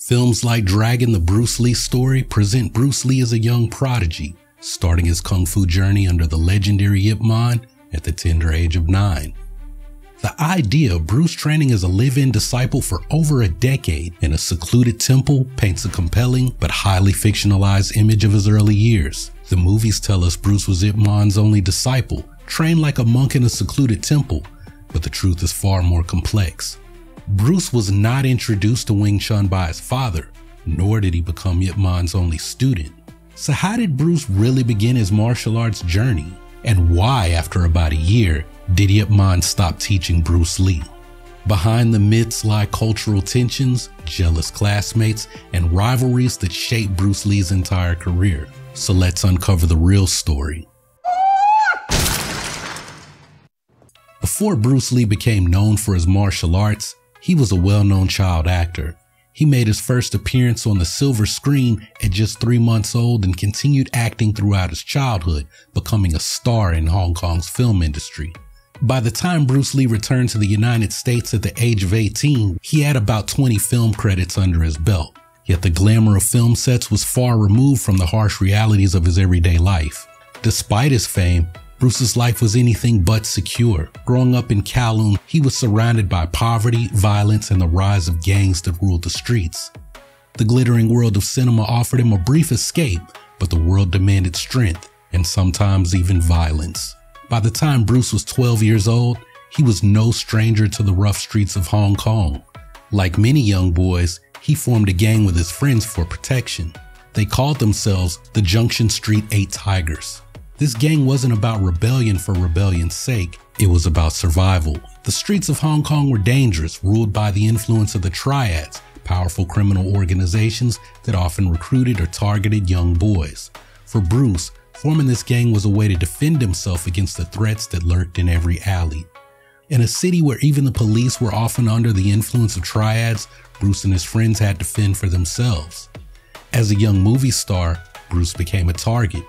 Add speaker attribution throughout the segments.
Speaker 1: Films like Dragon the Bruce Lee story present Bruce Lee as a young prodigy, starting his kung fu journey under the legendary Yip Man at the tender age of 9. The idea of Bruce training as a live-in disciple for over a decade in a secluded temple paints a compelling but highly fictionalized image of his early years. The movies tell us Bruce was Yip Man's only disciple, trained like a monk in a secluded temple, but the truth is far more complex. Bruce was not introduced to Wing Chun by his father, nor did he become Yip Man's only student. So how did Bruce really begin his martial arts journey? And why, after about a year, did Yip Man stop teaching Bruce Lee? Behind the myths lie cultural tensions, jealous classmates, and rivalries that shaped Bruce Lee's entire career. So let's uncover the real story. Before Bruce Lee became known for his martial arts, he was a well-known child actor. He made his first appearance on the silver screen at just 3 months old and continued acting throughout his childhood, becoming a star in Hong Kong's film industry. By the time Bruce Lee returned to the United States at the age of 18, he had about 20 film credits under his belt. Yet the glamour of film sets was far removed from the harsh realities of his everyday life. Despite his fame, Bruce's life was anything but secure. Growing up in Kowloon, he was surrounded by poverty, violence, and the rise of gangs that ruled the streets. The glittering world of cinema offered him a brief escape, but the world demanded strength, and sometimes even violence. By the time Bruce was 12 years old, he was no stranger to the rough streets of Hong Kong. Like many young boys, he formed a gang with his friends for protection. They called themselves the Junction Street 8 Tigers. This gang wasn't about rebellion for rebellion's sake, it was about survival. The streets of Hong Kong were dangerous, ruled by the influence of the Triads, powerful criminal organizations that often recruited or targeted young boys. For Bruce, forming this gang was a way to defend himself against the threats that lurked in every alley. In a city where even the police were often under the influence of triads, Bruce and his friends had to fend for themselves. As a young movie star, Bruce became a target.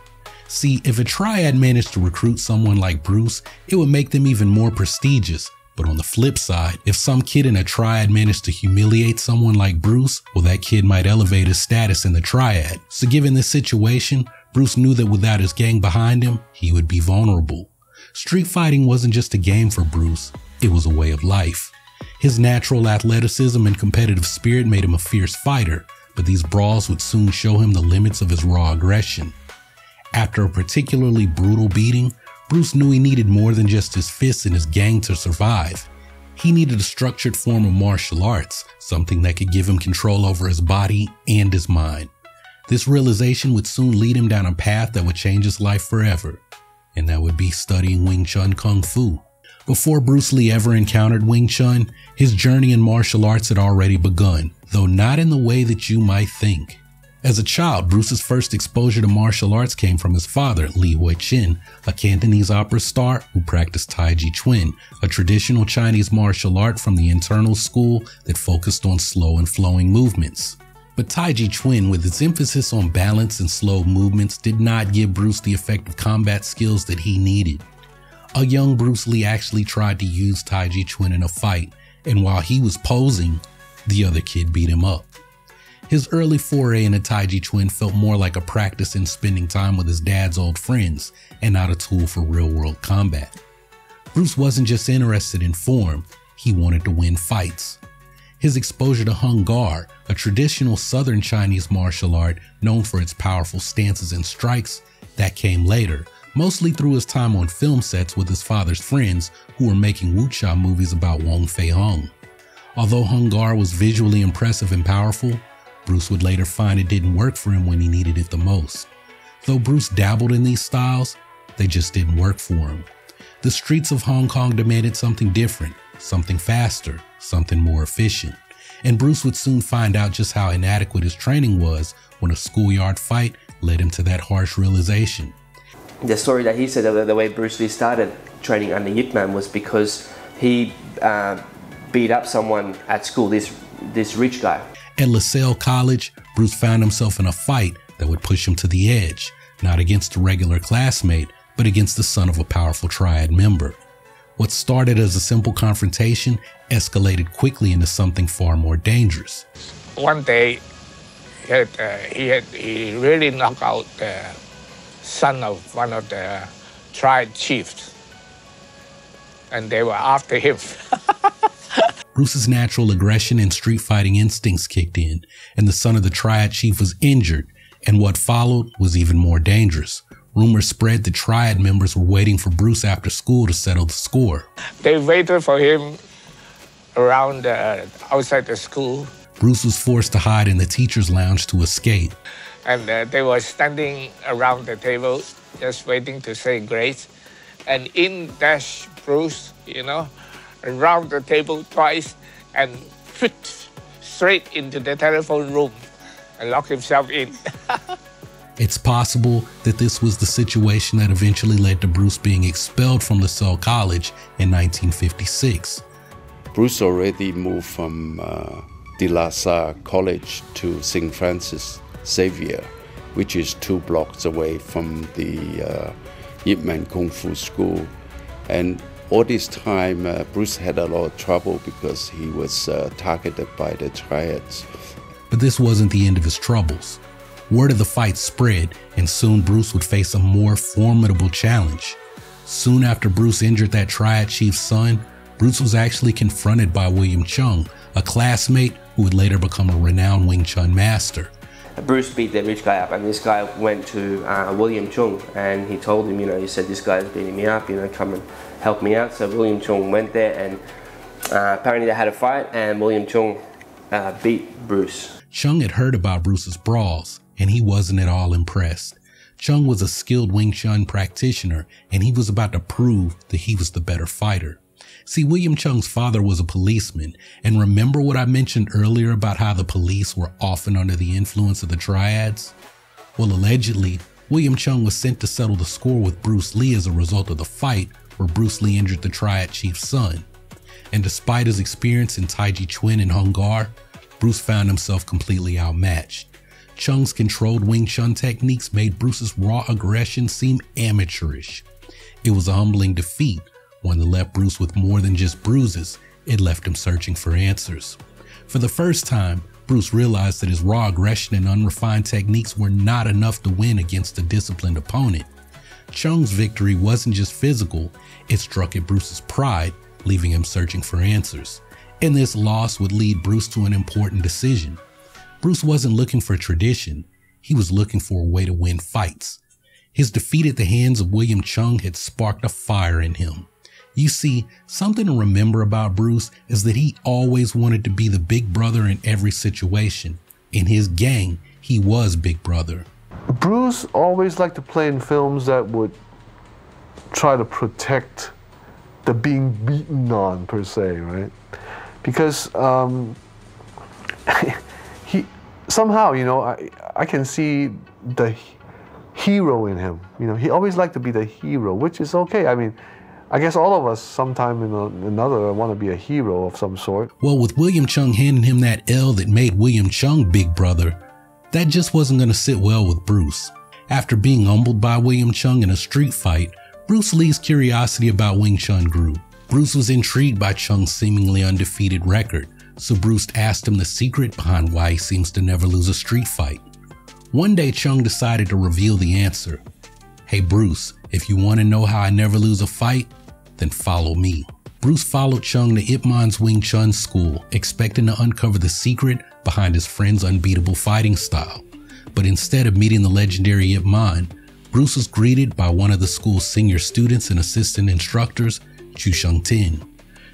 Speaker 1: See, if a triad managed to recruit someone like Bruce, it would make them even more prestigious. But on the flip side, if some kid in a triad managed to humiliate someone like Bruce, well, that kid might elevate his status in the triad. So given this situation, Bruce knew that without his gang behind him, he would be vulnerable. Street fighting wasn't just a game for Bruce, it was a way of life. His natural athleticism and competitive spirit made him a fierce fighter, but these brawls would soon show him the limits of his raw aggression. After a particularly brutal beating, Bruce knew he needed more than just his fists and his gang to survive. He needed a structured form of martial arts, something that could give him control over his body and his mind. This realization would soon lead him down a path that would change his life forever, and that would be studying Wing Chun Kung Fu. Before Bruce Lee ever encountered Wing Chun, his journey in martial arts had already begun, though not in the way that you might think. As a child, Bruce's first exposure to martial arts came from his father, Lee Hoi Chin, a Cantonese opera star who practiced Taiji Chuan, a traditional Chinese martial art from the internal school that focused on slow and flowing movements. But Taiji Chuan, with its emphasis on balance and slow movements, did not give Bruce the effective combat skills that he needed. A young Bruce Lee actually tried to use Taiji Chuan in a fight, and while he was posing, the other kid beat him up. His early foray into Taiji Chuan felt more like a practice in spending time with his dad's old friends and not a tool for real-world combat. Bruce wasn't just interested in form, he wanted to win fights. His exposure to Hung Gar, a traditional southern Chinese martial art known for its powerful stances and strikes, that came later, mostly through his time on film sets with his father's friends who were making wuxia movies about Wong Fei Hung. Although Hung Gar was visually impressive and powerful, Bruce would later find it didn't work for him when he needed it the most. Though Bruce dabbled in these styles, they just didn't work for him. The streets of Hong Kong demanded something different, something faster, something more efficient. And Bruce would soon find out just how inadequate his training was when a schoolyard fight led him to that harsh realization.
Speaker 2: The story that he said the way Bruce Lee started training under Yip Man was because he beat up someone at school, this rich guy.
Speaker 1: At LaSalle College, Bruce found himself in a fight that would push him to the edge, not against a regular classmate, but against the son of a powerful triad member. What started as a simple confrontation escalated quickly into something far more dangerous.
Speaker 3: one day, he really knocked out the son of one of the tribe chiefs, and they were after him.
Speaker 1: Bruce's natural aggression and street fighting instincts kicked in, and the son of the triad chief was injured, and what followed was even more dangerous. Rumors spread that triad members were waiting for Bruce after school to settle the score.
Speaker 3: They waited for him around outside the school.
Speaker 1: Bruce was forced to hide in the teacher's lounge to escape.
Speaker 3: And they were standing around the table, just waiting to say grace. And in dashed Bruce, around the table twice and fit straight into the telephone room and locked himself in.
Speaker 1: It's possible that this was the situation that eventually led to Bruce being expelled from LaSalle College in 1956.
Speaker 4: Bruce already moved from De La Salle College to St. Francis Xavier, which is 2 blocks away from the Yip Man Kung Fu School. And all this time, Bruce had a lot of trouble because he was targeted by the triads.
Speaker 1: But this wasn't the end of his troubles. Word of the fight spread, and soon Bruce would face a more formidable challenge. Soon after Bruce injured that triad chief's son, Bruce was actually confronted by William Chung, a classmate who would later become a renowned Wing Chun master.
Speaker 2: Bruce beat that rich guy up, and this guy went to William Chung, and he told him, he said, this guy's beating me up, come and help me out. So William Chung went there, and apparently they had a fight, and William Chung beat Bruce.
Speaker 1: Chung had heard about Bruce's brawls, and he wasn't at all impressed. Chung was a skilled Wing Chun practitioner, and he was about to prove that he was the better fighter. See, William Chung's father was a policeman, and remember what I mentioned earlier about how the police were often under the influence of the triads? Well, allegedly, William Chung was sent to settle the score with Bruce Lee as a result of the fight where Bruce Lee injured the triad chief's son. And despite his experience in Tai Chi Chuan and Hung Gar, Bruce found himself completely outmatched. Chung's controlled Wing Chun techniques made Bruce's raw aggression seem amateurish. It was a humbling defeat, one that left Bruce with more than just bruises. It left him searching for answers. For the first time, Bruce realized that his raw aggression and unrefined techniques were not enough to win against a disciplined opponent. Chung's victory wasn't just physical, it struck at Bruce's pride, leaving him searching for answers. And this loss would lead Bruce to an important decision. Bruce wasn't looking for tradition, he was looking for a way to win fights. His defeat at the hands of William Chung had sparked a fire in him. You see, something to remember about Bruce is that he always wanted to be the big brother in every situation. In his gang, he was big brother.
Speaker 5: Bruce always liked to play in films that would try to protect the being beaten on, per se, right? Because he somehow, I can see the hero in him. He always liked to be the hero, which is okay. I mean, I guess all of us sometime or another want to be a hero of some sort.
Speaker 1: Well, with William Chung handing him that L that made William Chung big brother, that just wasn't going to sit well with Bruce. After being humbled by William Chung in a street fight, Bruce Lee's curiosity about Wing Chun grew. Bruce was intrigued by Chung's seemingly undefeated record, so Bruce asked him the secret behind why he seems to never lose a street fight. One day, Chung decided to reveal the answer. Hey Bruce, if you want to know how I never lose a fight, then follow me. Bruce followed Chung to Yip Man's Wing Chun school, expecting to uncover the secret behind his friend's unbeatable fighting style. But instead of meeting the legendary Yip Man, Bruce was greeted by one of the school's senior students and assistant instructors, Chu Sheng Tin.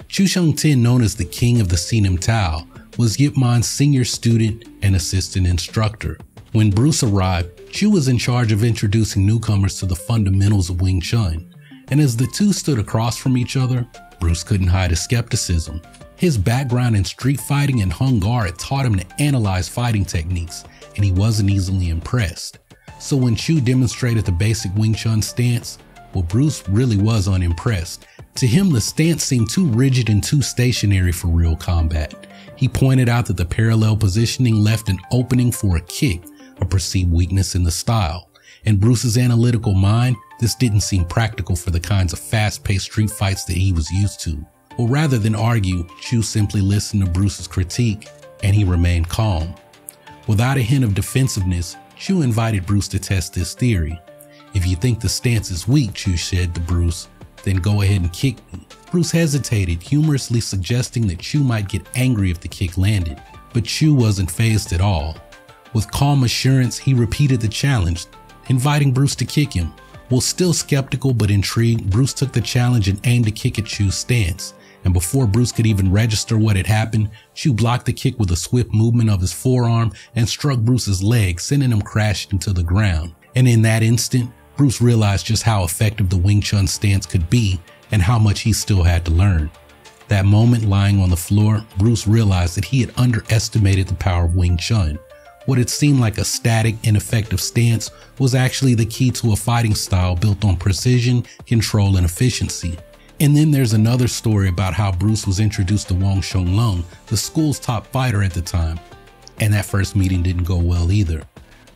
Speaker 1: Chu Sheng Tin, known as the King of the Sinem Tao, was Yip Man's senior student and assistant instructor. When Bruce arrived, Chu was in charge of introducing newcomers to the fundamentals of Wing Chun. And as the two stood across from each other, Bruce couldn't hide his skepticism. His background in street fighting and Hung Gar had taught him to analyze fighting techniques, and he wasn't easily impressed. So when Chu demonstrated the basic Wing Chun stance, well, Bruce really was unimpressed. To him, the stance seemed too rigid and too stationary for real combat. He pointed out that the parallel positioning left an opening for a kick, a perceived weakness in the style. In Bruce's analytical mind, this didn't seem practical for the kinds of fast-paced street fights that he was used to. Well, rather than argue, Chu simply listened to Bruce's critique and he remained calm. Without a hint of defensiveness, Chu invited Bruce to test this theory. "If you think the stance is weak," Chu said to Bruce, "then go ahead and kick me." Bruce hesitated, humorously suggesting that Chu might get angry if the kick landed, but Chu wasn't fazed at all. With calm assurance, he repeated the challenge, inviting Bruce to kick him. While still skeptical but intrigued, Bruce took the challenge and aimed a kick at Chu's stance. And before Bruce could even register what had happened, Chu blocked the kick with a swift movement of his forearm and struck Bruce's leg, sending him crashing to the ground. And in that instant, Bruce realized just how effective the Wing Chun stance could be and how much he still had to learn. That moment, lying on the floor, Bruce realized that he had underestimated the power of Wing Chun. What had seemed like a static, ineffective stance was actually the key to a fighting style built on precision, control, and efficiency. And then there's another story about how Bruce was introduced to Wong Shun Leung, the school's top fighter at the time. And that first meeting didn't go well either.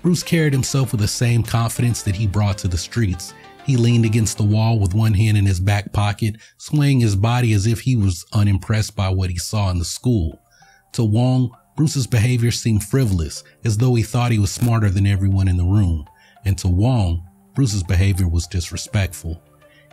Speaker 1: Bruce carried himself with the same confidence that he brought to the streets. He leaned against the wall with one hand in his back pocket, swaying his body as if he was unimpressed by what he saw in the school. To Wong, Bruce's behavior seemed frivolous, as though he thought he was smarter than everyone in the room. And to Wong, Bruce's behavior was disrespectful.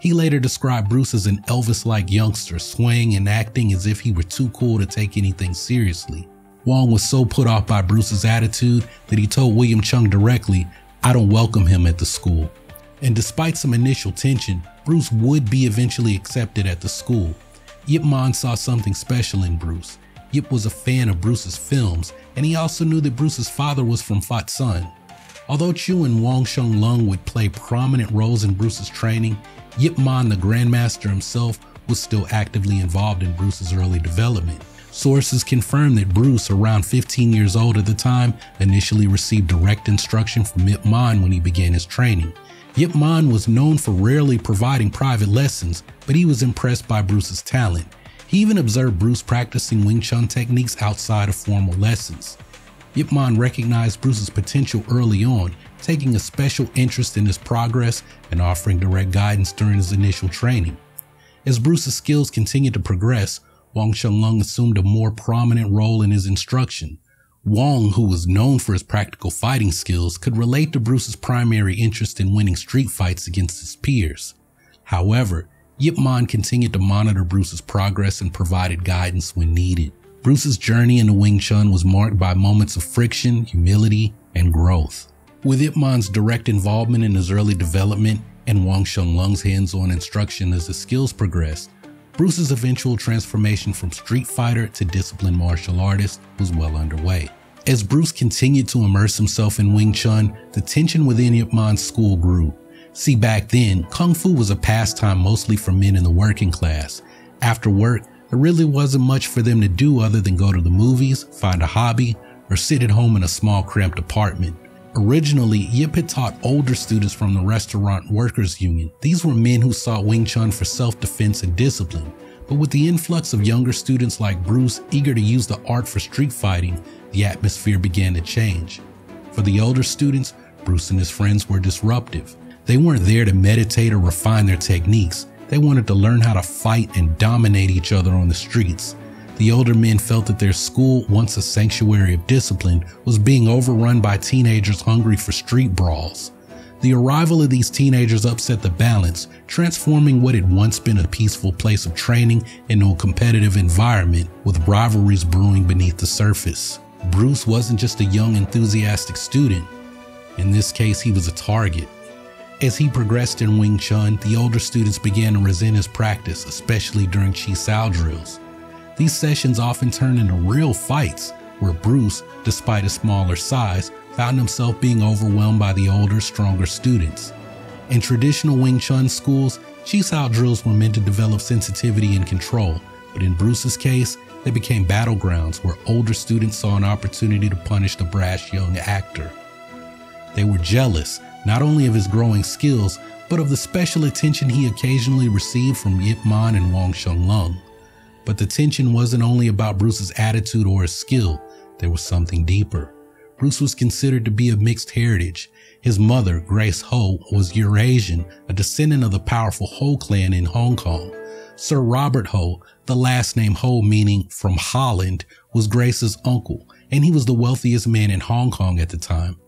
Speaker 1: He later described Bruce as an Elvis-like youngster, swaying and acting as if he were too cool to take anything seriously. Wong was so put off by Bruce's attitude that he told William Chung directly, "I don't welcome him at the school." And despite some initial tension, Bruce would be eventually accepted at the school. Yip Man saw something special in Bruce. Yip was a fan of Bruce's films, and he also knew that Bruce's father was from Fat Sun. Although Chu and Wong Shun Leung would play prominent roles in Bruce's training, Yip Man, the Grandmaster himself, was still actively involved in Bruce's early development. Sources confirm that Bruce, around 15 years old at the time, initially received direct instruction from Yip Man when he began his training. Yip Man was known for rarely providing private lessons, but he was impressed by Bruce's talent. He even observed Bruce practicing Wing Chun techniques outside of formal lessons. Yip Man recognized Bruce's potential early on, taking a special interest in his progress and offering direct guidance during his initial training. As Bruce's skills continued to progress, Wong Shun Leung assumed a more prominent role in his instruction. Wong, who was known for his practical fighting skills, could relate to Bruce's primary interest in winning street fights against his peers. However, Yip Man continued to monitor Bruce's progress and provided guidance when needed. Bruce's journey into Wing Chun was marked by moments of friction, humility, and growth. With Yip Man's direct involvement in his early development and Wong Shun Leung's hands-on instruction as his skills progressed, Bruce's eventual transformation from street fighter to disciplined martial artist was well underway. As Bruce continued to immerse himself in Wing Chun, the tension within Yip Man's school grew. See, back then, Kung Fu was a pastime mostly for men in the working class. After work, there really wasn't much for them to do other than go to the movies, find a hobby, or sit at home in a small cramped apartment. Originally, Yip had taught older students from the Restaurant Workers Union. These were men who sought Wing Chun for self-defense and discipline. But with the influx of younger students like Bruce eager to use the art for street fighting, the atmosphere began to change. For the older students, Bruce and his friends were disruptive. They weren't there to meditate or refine their techniques. They wanted to learn how to fight and dominate each other on the streets. The older men felt that their school, once a sanctuary of discipline, was being overrun by teenagers hungry for street brawls. The arrival of these teenagers upset the balance, transforming what had once been a peaceful place of training into a competitive environment with rivalries brewing beneath the surface. Bruce wasn't just a young, enthusiastic student. In this case, he was a target. As he progressed in Wing Chun, the older students began to resent his practice, especially during Chi Sao drills. These sessions often turned into real fights, where Bruce, despite his smaller size, found himself being overwhelmed by the older, stronger students. In traditional Wing Chun schools, Chi Sao drills were meant to develop sensitivity and control, but in Bruce's case, they became battlegrounds where older students saw an opportunity to punish the brash young actor. They were jealous, not only of his growing skills, but of the special attention he occasionally received from Yip Man and Wong Shun Leung. But the tension wasn't only about Bruce's attitude or his skill, there was something deeper. Bruce was considered to be of mixed heritage. His mother, Grace Ho, was Eurasian, a descendant of the powerful Ho clan in Hong Kong. Sir Robert Ho, the last name Ho meaning from Holland, was Grace's uncle, and he was the wealthiest man in Hong Kong at the time.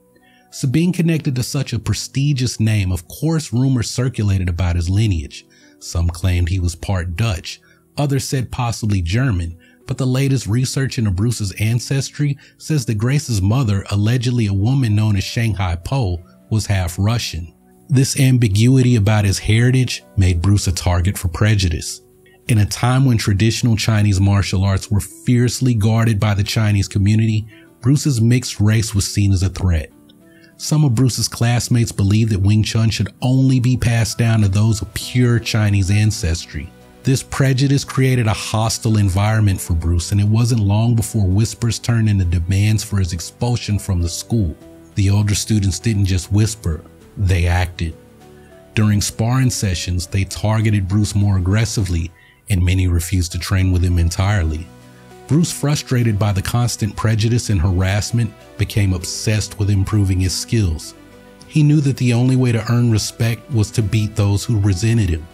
Speaker 1: So being connected to such a prestigious name, of course rumors circulated about his lineage. Some claimed he was part Dutch, others said possibly German, but the latest research into Bruce's ancestry says that Grace's mother, allegedly a woman known as Shanghai Po, was half Russian. This ambiguity about his heritage made Bruce a target for prejudice. In a time when traditional Chinese martial arts were fiercely guarded by the Chinese community, Bruce's mixed race was seen as a threat. Some of Bruce's classmates believed that Wing Chun should only be passed down to those of pure Chinese ancestry. This prejudice created a hostile environment for Bruce, and it wasn't long before whispers turned into demands for his expulsion from the school. The older students didn't just whisper, they acted. During sparring sessions, they targeted Bruce more aggressively, and many refused to train with him entirely. Bruce, frustrated by the constant prejudice and harassment, became obsessed with improving his skills. He knew that the only way to earn respect was to beat those who resented him.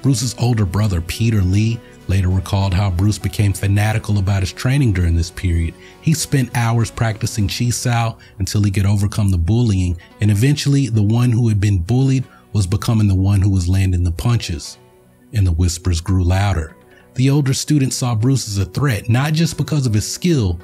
Speaker 1: Bruce's older brother, Peter Lee, later recalled how Bruce became fanatical about his training during this period. He spent hours practicing Chi Sao until he could overcome the bullying, and eventually the one who had been bullied was becoming the one who was landing the punches. And the whispers grew louder. The older students saw Bruce as a threat, not just because of his skill,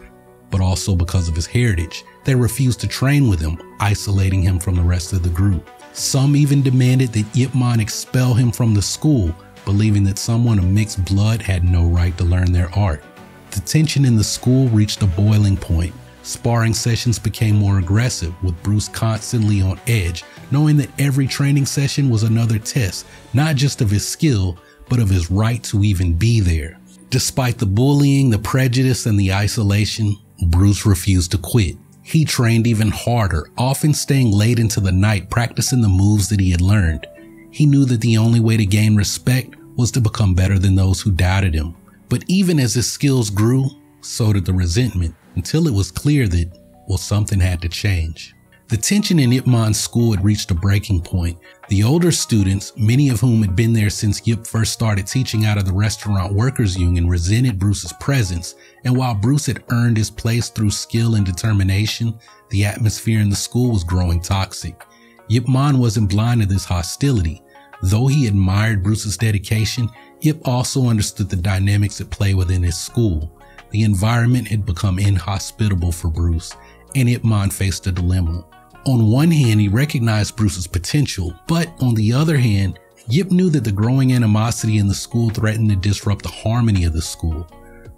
Speaker 1: but also because of his heritage. They refused to train with him, isolating him from the rest of the group. Some even demanded that Yip Man expel him from the school, believing that someone of mixed blood had no right to learn their art. The tension in the school reached a boiling point. Sparring sessions became more aggressive, with Bruce constantly on edge, knowing that every training session was another test, not just of his skill, but of his right to even be there. Despite the bullying, the prejudice, and the isolation, Bruce refused to quit. He trained even harder, often staying late into the night practicing the moves that he had learned. He knew that the only way to gain respect was to become better than those who doubted him. But even as his skills grew, so did the resentment, until it was clear that, well, something had to change. The tension in Yip Man's school had reached a breaking point. The older students, many of whom had been there since Yip first started teaching out of the Restaurant Workers Union, resented Bruce's presence, and while Bruce had earned his place through skill and determination, the atmosphere in the school was growing toxic. Yip Man wasn't blind to this hostility. Though he admired Bruce's dedication, Yip also understood the dynamics at play within his school. The environment had become inhospitable for Bruce, and Yip Man faced a dilemma. On one hand, he recognized Bruce's potential, but on the other hand, Yip knew that the growing animosity in the school threatened to disrupt the harmony of the school.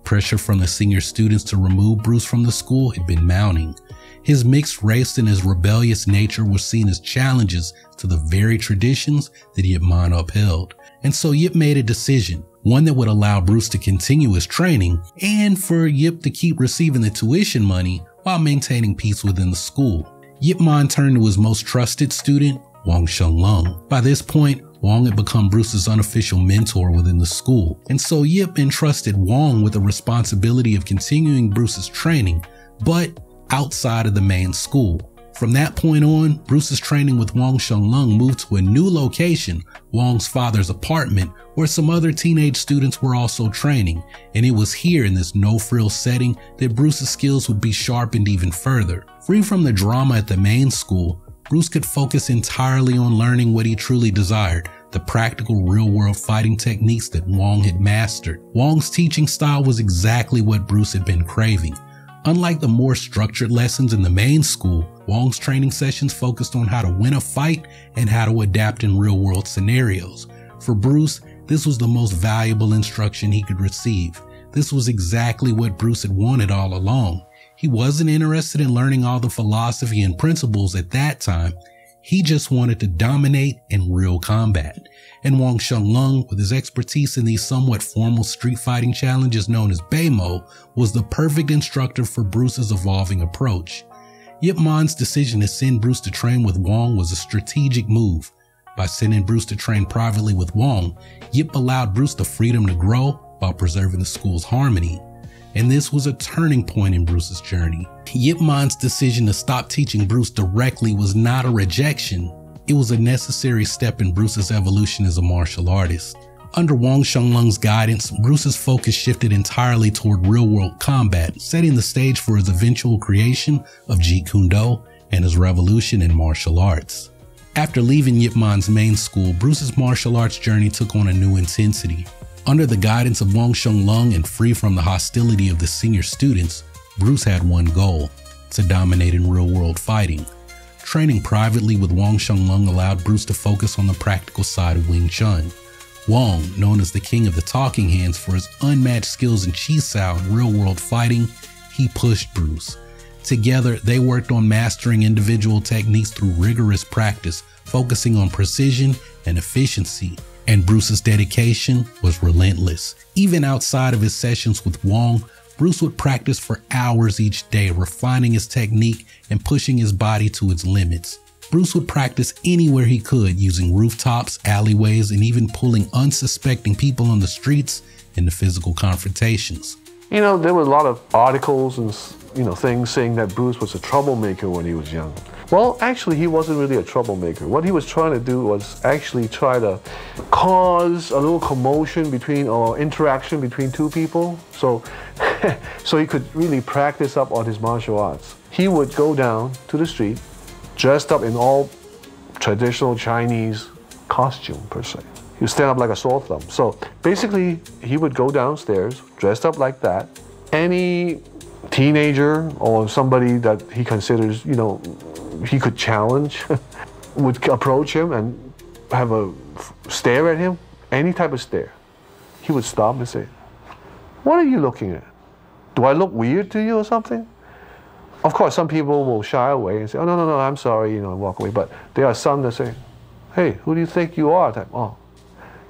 Speaker 1: Pressure from the senior students to remove Bruce from the school had been mounting. His mixed race and his rebellious nature were seen as challenges to the very traditions that Yip Man upheld. And so Yip made a decision, one that would allow Bruce to continue his training and for Yip to keep receiving the tuition money while maintaining peace within the school. Yip Man turned to his most trusted student, Wong Shun Leung. By this point, Wong had become Bruce's unofficial mentor within the school, and so Yip entrusted Wong with the responsibility of continuing Bruce's training, but outside of the main school. From that point on, Bruce's training with Wong Shun Leung moved to a new location, Wong's father's apartment, where some other teenage students were also training, and it was here in this no-frills setting that Bruce's skills would be sharpened even further. Free from the drama at the main school, Bruce could focus entirely on learning what he truly desired, the practical real-world fighting techniques that Wong had mastered. Wong's teaching style was exactly what Bruce had been craving. Unlike the more structured lessons in the main school, Wong's training sessions focused on how to win a fight and how to adapt in real-world scenarios. For Bruce, this was the most valuable instruction he could receive. This was exactly what Bruce had wanted all along. He wasn't interested in learning all the philosophy and principles at that time. He just wanted to dominate in real combat. And Wong Shun Leung, with his expertise in these somewhat formal street fighting challenges known as Beimo, was the perfect instructor for Bruce's evolving approach. Yip Man's decision to send Bruce to train with Wong was a strategic move. By sending Bruce to train privately with Wong, Yip allowed Bruce the freedom to grow while preserving the school's harmony. and this was a turning point in Bruce's journey. Yip Man's decision to stop teaching Bruce directly was not a rejection. It was a necessary step in Bruce's evolution as a martial artist. Under Wong Shun Leung's guidance, Bruce's focus shifted entirely toward real-world combat, setting the stage for his eventual creation of Jeet Kune Do and his revolution in martial arts. After leaving Yip Man's main school, Bruce's martial arts journey took on a new intensity. Under the guidance of Wong Shun Leung and free from the hostility of the senior students, Bruce had one goal: to dominate in real-world fighting. Training privately with Wong Shun Leung allowed Bruce to focus on the practical side of Wing Chun. Wong, known as the king of the talking hands for his unmatched skills in Chi Sao and real-world fighting, he pushed Bruce. Together, they worked on mastering individual techniques through rigorous practice, focusing on precision and efficiency. And Bruce's dedication was relentless. Even outside of his sessions with Wong, Bruce would practice for hours each day, refining his technique and pushing his body to its limits. Bruce would practice anywhere he could, using rooftops, alleyways, and even pulling unsuspecting people on the streets into physical confrontations.
Speaker 5: You know, there were a lot of articles and things saying that Bruce was a troublemaker when he was young. Well, actually, he wasn't really a troublemaker. What he was trying to do was actually try to cause a little commotion between, or interaction between two people, so he could really practice up on his martial arts. He would go down to the street, dressed up in all traditional Chinese costume, per se. He would stand up like a sore thumb. So basically, he would go downstairs, dressed up like that. Any teenager or somebody that he considers, he could challenge would approach him and have a stare at him, any type of stare. He would stop and say, "What are you looking at? Do I look weird to you or something?" Of course, some people will shy away and say, "Oh, no, I'm sorry," and walk away. But there are some that say, "Hey, who do you think you are?"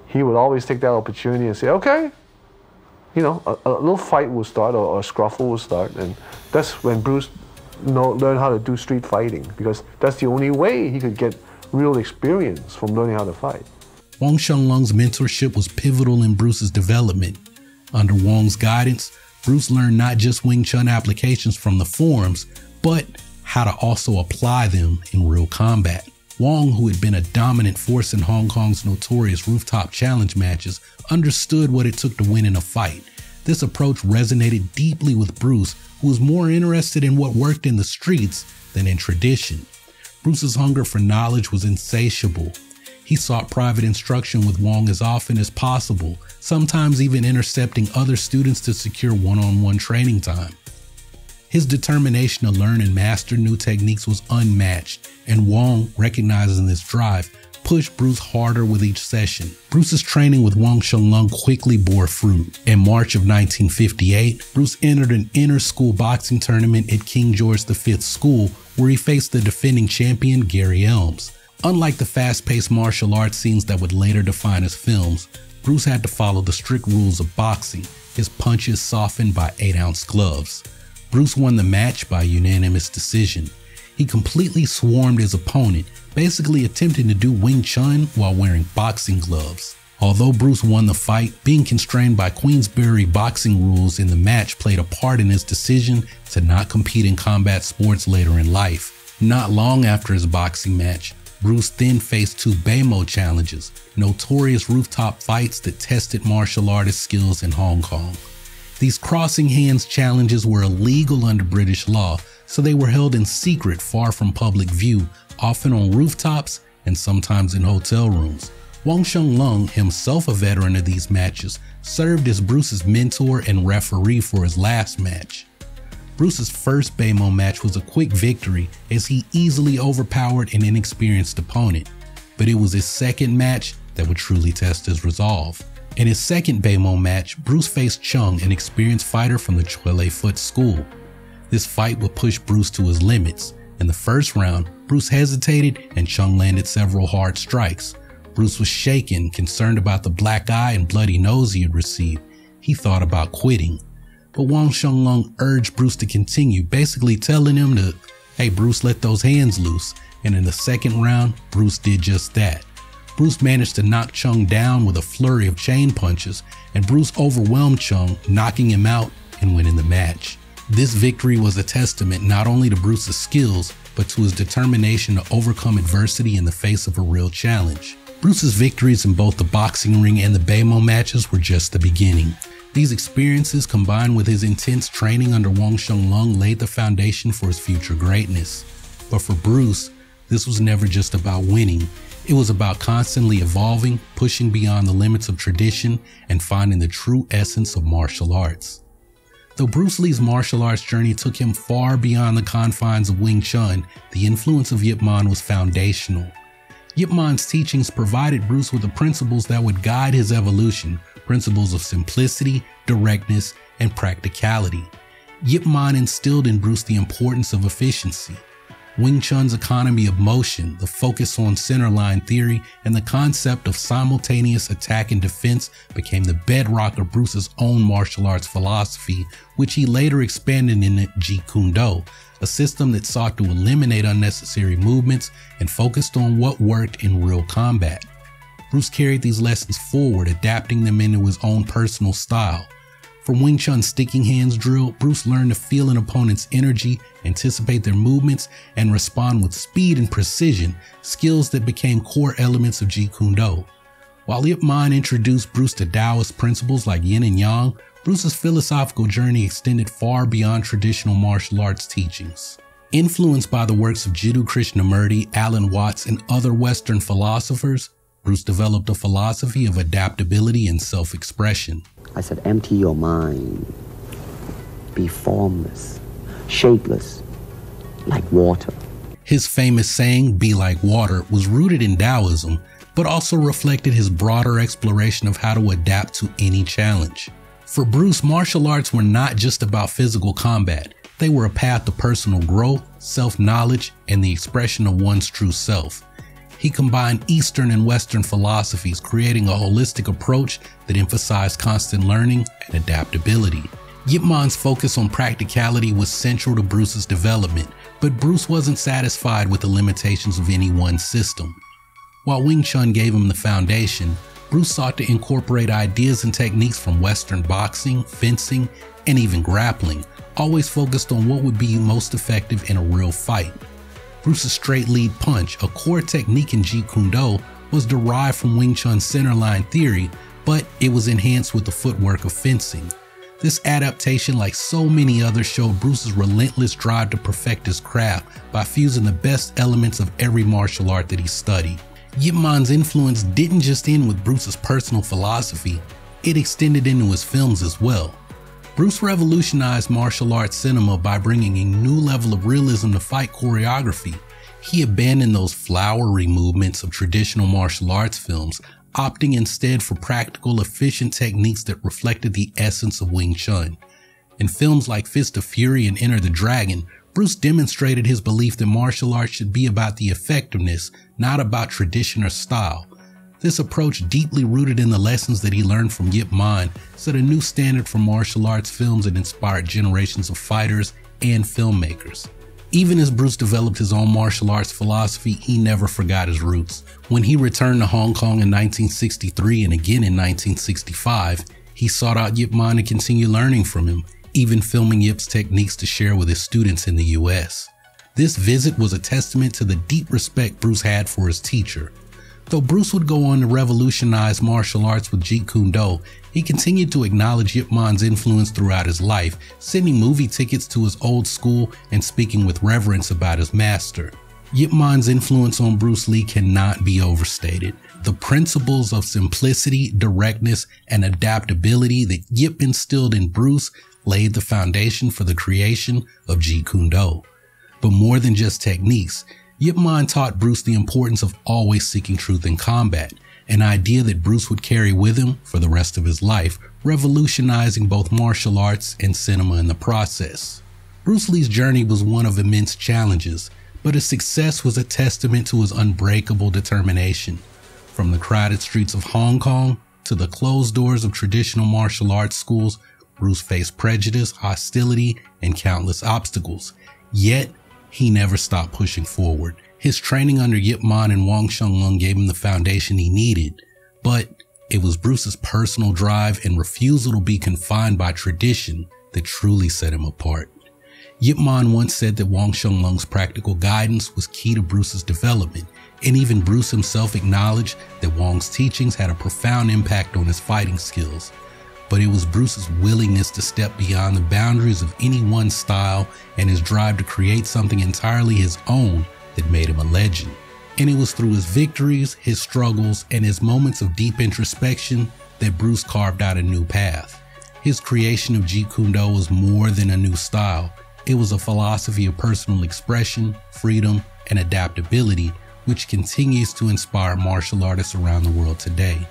Speaker 5: He would always take that opportunity and say, "Okay." A little fight will start, or a scruffle will start, and that's when Bruce learned how to do street fighting, because that's the only way he could get real experience from learning how to fight.
Speaker 1: Wong Shun Leung's mentorship was pivotal in Bruce's development. Under Wong's guidance, Bruce learned not just Wing Chun applications from the forums, but how to also apply them in real combat. Wong, who had been a dominant force in Hong Kong's notorious rooftop challenge matches, understood what it took to win in a fight. This approach resonated deeply with Bruce, who was more interested in what worked in the streets than in tradition. Bruce's hunger for knowledge was insatiable. He sought private instruction with Wong as often as possible, sometimes even intercepting other students to secure one-on-one training time. His determination to learn and master new techniques was unmatched, and Wong, recognizing this drive, pushed Bruce harder with each session. Bruce's training with Wong Shun Leung quickly bore fruit. In March of 1958, Bruce entered an inter-school boxing tournament at King George V School, where he faced the defending champion Gary Elms. Unlike the fast-paced martial arts scenes that would later define his films, Bruce had to follow the strict rules of boxing, his punches softened by 8-ounce gloves. Bruce won the match by unanimous decision. He completely swarmed his opponent, basically attempting to do Wing Chun while wearing boxing gloves. Although Bruce won the fight, being constrained by Queensberry boxing rules in the match played a part in his decision to not compete in combat sports later in life. Not long after his boxing match, Bruce then faced two Beimo challenges, notorious rooftop fights that tested martial artist skills in Hong Kong. These crossing hands challenges were illegal under British law, so they were held in secret far from public view, often on rooftops and sometimes in hotel rooms. Wong Shun Leung, himself a veteran of these matches, served as Bruce's mentor and referee for his last match. Bruce's first Beimo match was a quick victory as he easily overpowered an inexperienced opponent, but it was his second match that would truly test his resolve. In his second Beimo match, Bruce faced Chung, an experienced fighter from the Chwele Foot School. This fight would push Bruce to his limits. In the first round, Bruce hesitated and Chung landed several hard strikes. Bruce was shaken, concerned about the black eye and bloody nose he had received. He thought about quitting. But Wong Shun Leung urged Bruce to continue, basically telling him to, "Hey Bruce, let those hands loose." And in the second round, Bruce did just that. Bruce managed to knock Chung down with a flurry of chain punches, and Bruce overwhelmed Chung, knocking him out and winning the match. This victory was a testament not only to Bruce's skills, but to his determination to overcome adversity in the face of a real challenge. Bruce's victories in both the boxing ring and the Beimo matches were just the beginning. These experiences, combined with his intense training under Wong Shun Leung, laid the foundation for his future greatness. But for Bruce, this was never just about winning. It was about constantly evolving, pushing beyond the limits of tradition, and finding the true essence of martial arts. Though Bruce Lee's martial arts journey took him far beyond the confines of Wing Chun, the influence of Yip Man was foundational. Yip Man's teachings provided Bruce with the principles that would guide his evolution, principles of simplicity, directness, and practicality. Yip Man instilled in Bruce the importance of efficiency. Wing Chun's economy of motion, the focus on centerline theory, and the concept of simultaneous attack and defense became the bedrock of Bruce's own martial arts philosophy, which he later expanded into Jeet Kune Do, a system that sought to eliminate unnecessary movements and focused on what worked in real combat. Bruce carried these lessons forward, adapting them into his own personal style. From Wing Chun's sticking hands drill, Bruce learned to feel an opponent's energy, anticipate their movements, and respond with speed and precision, skills that became core elements of Jeet Kune Do. While Yip Man introduced Bruce to Taoist principles like yin and yang, Bruce's philosophical journey extended far beyond traditional martial arts teachings. Influenced by the works of Jiddu Krishnamurti, Alan Watts, and other Western philosophers, Bruce developed a philosophy of adaptability and self-expression.
Speaker 6: I said, empty your mind. Be formless, shapeless, like water.
Speaker 1: His famous saying, "Be like water," was rooted in Taoism, but also reflected his broader exploration of how to adapt to any challenge. For Bruce, martial arts were not just about physical combat. They were a path to personal growth, self-knowledge, and the expression of one's true self. He combined Eastern and Western philosophies, creating a holistic approach that emphasized constant learning and adaptability. Yip Man's focus on practicality was central to Bruce's development, but Bruce wasn't satisfied with the limitations of any one system. While Wing Chun gave him the foundation, Bruce sought to incorporate ideas and techniques from Western boxing, fencing, and even grappling, always focused on what would be most effective in a real fight. Bruce's straight lead punch, a core technique in Jeet Kune Do, was derived from Wing Chun's centerline theory, but it was enhanced with the footwork of fencing. This adaptation, like so many others, showed Bruce's relentless drive to perfect his craft by fusing the best elements of every martial art that he studied. Yip Man's influence didn't just end with Bruce's personal philosophy, it extended into his films as well. Bruce revolutionized martial arts cinema by bringing a new level of realism to fight choreography. He abandoned those flowery movements of traditional martial arts films, opting instead for practical, efficient techniques that reflected the essence of Wing Chun. In films like Fist of Fury and Enter the Dragon, Bruce demonstrated his belief that martial arts should be about the effectiveness, not about tradition or style. This approach, deeply rooted in the lessons that he learned from Yip Man, set a new standard for martial arts films and inspired generations of fighters and filmmakers. Even as Bruce developed his own martial arts philosophy, he never forgot his roots. When he returned to Hong Kong in 1963 and again in 1965, he sought out Yip Man to continue learning from him, even filming Yip's techniques to share with his students in the US. This visit was a testament to the deep respect Bruce had for his teacher. Though Bruce would go on to revolutionize martial arts with Jeet Kune Do, he continued to acknowledge Yip Man's influence throughout his life, sending movie tickets to his old school and speaking with reverence about his master. Yip Man's influence on Bruce Lee cannot be overstated. The principles of simplicity, directness, and adaptability that Yip instilled in Bruce laid the foundation for the creation of Jeet Kune Do. But more than just techniques, Yip Man taught Bruce the importance of always seeking truth in combat, an idea that Bruce would carry with him for the rest of his life, revolutionizing both martial arts and cinema in the process. Bruce Lee's journey was one of immense challenges, but his success was a testament to his unbreakable determination. From the crowded streets of Hong Kong to the closed doors of traditional martial arts schools, Bruce faced prejudice, hostility, and countless obstacles. Yet, he never stopped pushing forward. His training under Yip Man and Wong Shun Leung gave him the foundation he needed, but it was Bruce's personal drive and refusal to be confined by tradition that truly set him apart. Yip Man once said that Wong Shun Leung's practical guidance was key to Bruce's development, and even Bruce himself acknowledged that Wong's teachings had a profound impact on his fighting skills. But it was Bruce's willingness to step beyond the boundaries of any one style and his drive to create something entirely his own that made him a legend. And it was through his victories, his struggles, and his moments of deep introspection that Bruce carved out a new path. His creation of Jeet Kune Do was more than a new style. It was a philosophy of personal expression, freedom, and adaptability, which continues to inspire martial artists around the world today.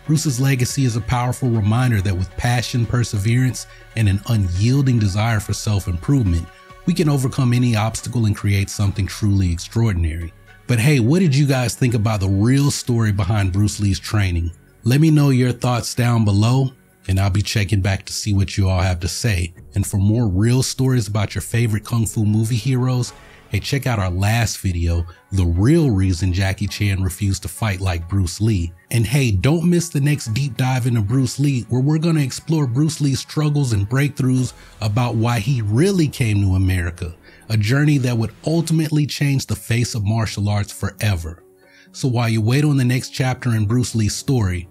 Speaker 1: Bruce's legacy is a powerful reminder that with passion, perseverance, and an unyielding desire for self-improvement, we can overcome any obstacle and create something truly extraordinary. But hey, what did you guys think about the real story behind Bruce Lee's training? Let me know your thoughts down below, and I'll be checking back to see what you all have to say. And for more real stories about your favorite Kung Fu movie heroes, hey, check out our last video, The Real Reason Jackie Chan Refused to Fight Like Bruce Lee. And hey, don't miss the next deep dive into Bruce Lee, where we're going to explore Bruce Lee's struggles and breakthroughs about why he really came to America, a journey that would ultimately change the face of martial arts forever. So while you wait on the next chapter in Bruce Lee's story,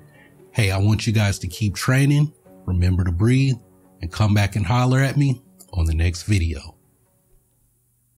Speaker 1: hey, I want you guys to keep training, remember to breathe, and come back and holler at me on the next video.